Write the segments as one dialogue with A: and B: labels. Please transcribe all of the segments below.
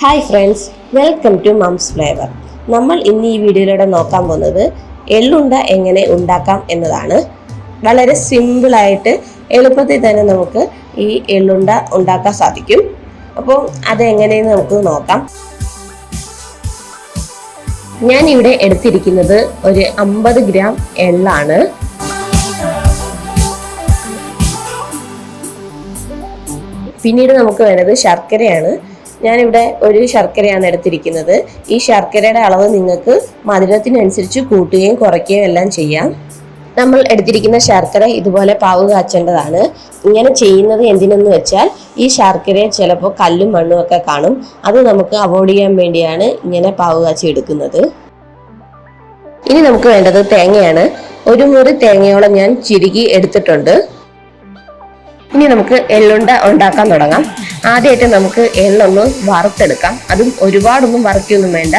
A: Hi friends, welcome to mom's flavour. നമ്മൾ ഇന്ന് ഈ വീഡിയോയിലൂടെ നോക്കാൻ പോകുന്നത് എള്ളുണ്ട എങ്ങനെ ഉണ്ടാക്കാം എന്നതാണ്. വളരെ സിമ്പിളായിട്ട് എളുപ്പത്തിൽ തന്നെ നമുക്ക് ഈ എള്ളുണ്ട ഉണ്ടാക്കാൻ സാധിക്കും. അപ്പോൾ അതെങ്ങനെയെന്ന് നമുക്ക് നോക്കാം. ഞാനിവിടെ എടുത്തിരിക്കുന്നത് ഒരു 50 ഗ്രാം എള്ളാണ്. പിന്നീട് നമുക്ക് വേണ്ടത് ശർക്കരയാണ്. ഞാനിവിടെ ഒരു ശർക്കരയാണ് എടുത്തിരിക്കുന്നത്. ഈ ശർക്കരയുടെ അളവ് നിങ്ങൾക്ക് മധുരത്തിനനുസരിച്ച് കൂട്ടുകയും കുറയ്ക്കുകയും എല്ലാം ചെയ്യാം. നമ്മൾ എടുത്തിരിക്കുന്ന ശർക്കര ഇതുപോലെ പാവ് കാച്ചേണ്ടതാണ്. ഇങ്ങനെ ചെയ്യുന്നത് എന്തിനെന്ന് വെച്ചാൽ ഈ ശർക്കരയിൽ ചിലപ്പോൾ കല്ലും മണ്ണും ഒക്കെ കാണും. അത് നമുക്ക് അവോയ്ഡ് ചെയ്യാൻ വേണ്ടിയാണ് ഇങ്ങനെ പാവ് കാച്ചി എടുക്കുന്നത്. ഇനി നമുക്ക് വേണ്ടത് തേങ്ങയാണ്. ഒരു മുറി തേങ്ങയോളം ഞാൻ ചിരുകി എടുത്തിട്ടുണ്ട്. ഇനി നമുക്ക് എള്ളുണ്ട ഉണ്ടാക്കാൻ തുടങ്ങാം. ആദ്യമായിട്ട് നമുക്ക് എള്ളൊന്ന് വറുത്തെടുക്കാം. അതും ഒരുപാടൊന്നും വറുക്കൊന്നും വേണ്ട,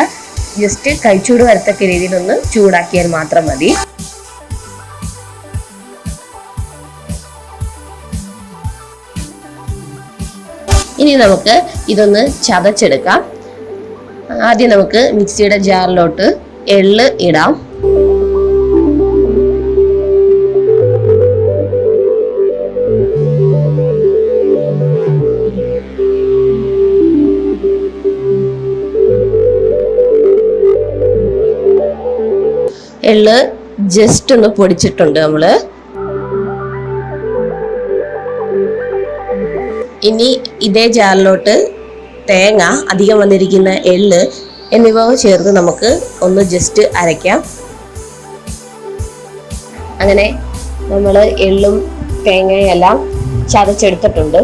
A: ജസ്റ്റ് കൈച്ചൂട് വരത്തക്ക രീതിയിലൊന്ന് ചൂടാക്കിയാൽ മാത്രം മതി. ഇനി നമുക്ക് ഇതൊന്ന് ചതച്ചെടുക്കാം. ആദ്യം നമുക്ക് മിക്സിയുടെ ജാറിലോട്ട് എള്ള് ഇടാം. എള്ള് ജസ്റ്റ് ഒന്ന് പൊടിച്ചിട്ടുണ്ട് നമ്മള്. ഇനി ഇതേ ജാറിലോട്ട് തേങ്ങ, അധികം വന്നിരിക്കുന്ന എള്ള് എന്നിവ ചേർത്ത് നമുക്ക് ഒന്ന് ജസ്റ്റ് അരയ്ക്കാം. അങ്ങനെ നമ്മൾ എള്ളും തേങ്ങയെല്ലാം ചതച്ചെടുത്തിട്ടുണ്ട്.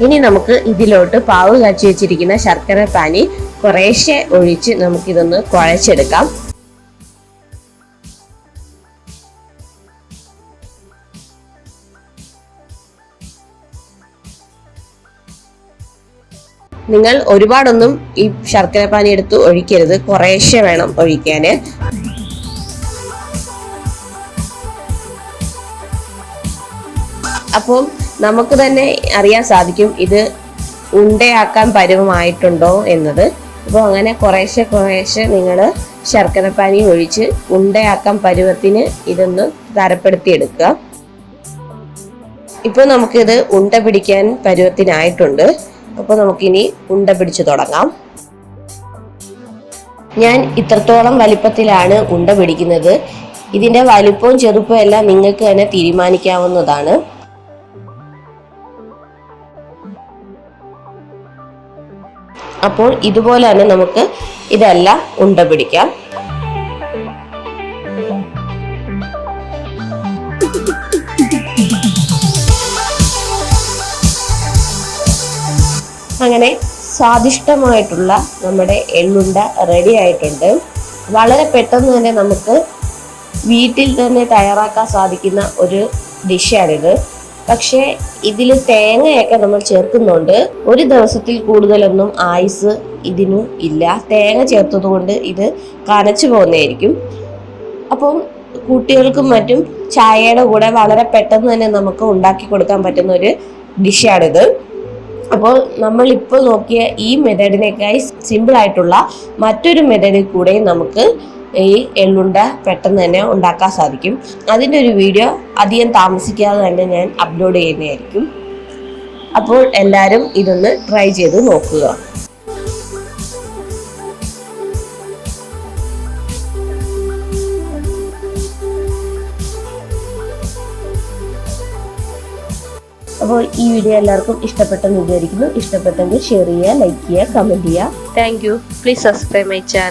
A: ഇനി നമുക്ക് ഇതിലോട്ട് പാവ് കാച്ചി വെച്ചിരിക്കുന്ന ശർക്കര പാനി കുറേശ്ശെ ഒഴിച്ച് നമുക്കിതൊന്ന് കുഴച്ചെടുക്കാം. നിങ്ങൾ ഒരുപാടൊന്നും ഈ ശർക്കര പാനി എടുത്ത് ഒഴിക്കരുത്, കുറേശ്ശെ വേണം ഒഴിക്കാന്. അപ്പോൾ നമുക്ക് തന്നെ അറിയാൻ സാധിക്കും ഇത് ഉണ്ടയാക്കാൻ പരുവമായിട്ടുണ്ടോ എന്നത്. അപ്പോൾ അങ്ങനെ കുറേശ്ശെ കുറേശ്ശെ നിങ്ങൾ ശർക്കര പാനി ഒഴിച്ച് ഉണ്ടയാക്കാൻ പരുവത്തിന് ഇതൊന്ന് തരപ്പെടുത്തിയെടുക്കുക. ഇപ്പോൾ നമുക്കിത് ഉണ്ട പിടിക്കാൻ പരുവത്തിനായിട്ടുണ്ട്. അപ്പോൾ നമുക്കിനി ഉണ്ട പിടിച്ചു തുടങ്ങാം. ഞാൻ ഇത്രത്തോളം വലിപ്പത്തിലാണ് ഉണ്ട പിടിക്കുന്നത്. ഇതിന്റെ വലിപ്പവും ചെറുപ്പവും എല്ലാം നിങ്ങൾക്ക് തന്നെ തീരുമാനിക്കാവുന്നതാണ്. അപ്പോൾ ഇതുപോലെ തന്നെ നമുക്ക് ഇതെല്ലാം ഉണ്ട പിടിക്കാം. അങ്ങനെ സ്വാദിഷ്ടമായിട്ടുള്ള നമ്മുടെ എള്ളുണ്ട റെഡി ആയിട്ടുണ്ട്. വളരെ പെട്ടെന്ന് തന്നെ നമുക്ക് വീട്ടിൽ തന്നെ തയ്യാറാക്കാൻ സാധിക്കുന്ന ഒരു ഡിഷാണിത്. പക്ഷേ ഇതിൽ തേങ്ങയൊക്കെ നമ്മൾ ചേർക്കുന്നുണ്ട്. ഒരു ദിവസത്തിൽ കൂടുതലൊന്നും ആയുസ് ഇതിനു ഇല്ല. തേങ്ങ ചേർത്തത് കൊണ്ട് ഇത് കനച്ചു പോകുന്നതായിരിക്കും. അപ്പം കുട്ടികൾക്കും മറ്റും ചായയുടെ കൂടെ വളരെ പെട്ടെന്ന് തന്നെ നമുക്ക് ഉണ്ടാക്കി കൊടുക്കാൻ പറ്റുന്ന ഒരു ഡിഷാണിത്. അപ്പോൾ നമ്മൾ ഇപ്പോൾ നോക്കിയ ഈ മെത്തേഡിനേക്കായി സിമ്പിൾ ആയിട്ടുള്ള മറ്റൊരു മെത്തേഡിൽ കൂടെ നമുക്ക് ഈ എള്ളുണ്ട പെട്ടെന്ന് തന്നെ ഉണ്ടാക്കാൻ സാധിക്കും. അതിൻ്റെ ഒരു വീഡിയോ അധികം താമസിക്കാതെ തന്നെ ഞാൻ അപ്ലോഡ് ചെയ്യുന്നതായിരിക്കും. അപ്പോൾ എല്ലാവരും ഇതൊന്ന് ട്രൈ ചെയ്ത് നോക്കുക. അപ്പോൾ ഈ വീഡിയോ എല്ലാവർക്കും ഇഷ്ടപ്പെട്ടെന്ന് വിചാരിക്കുന്നു. ഇഷ്ടപ്പെട്ടെങ്കിൽ ഷെയർ ചെയ്യുക, ലൈക്ക് ചെയ്യുക, കമൻറ്റ് ചെയ്യുക. Thank you. Please subscribe my channel.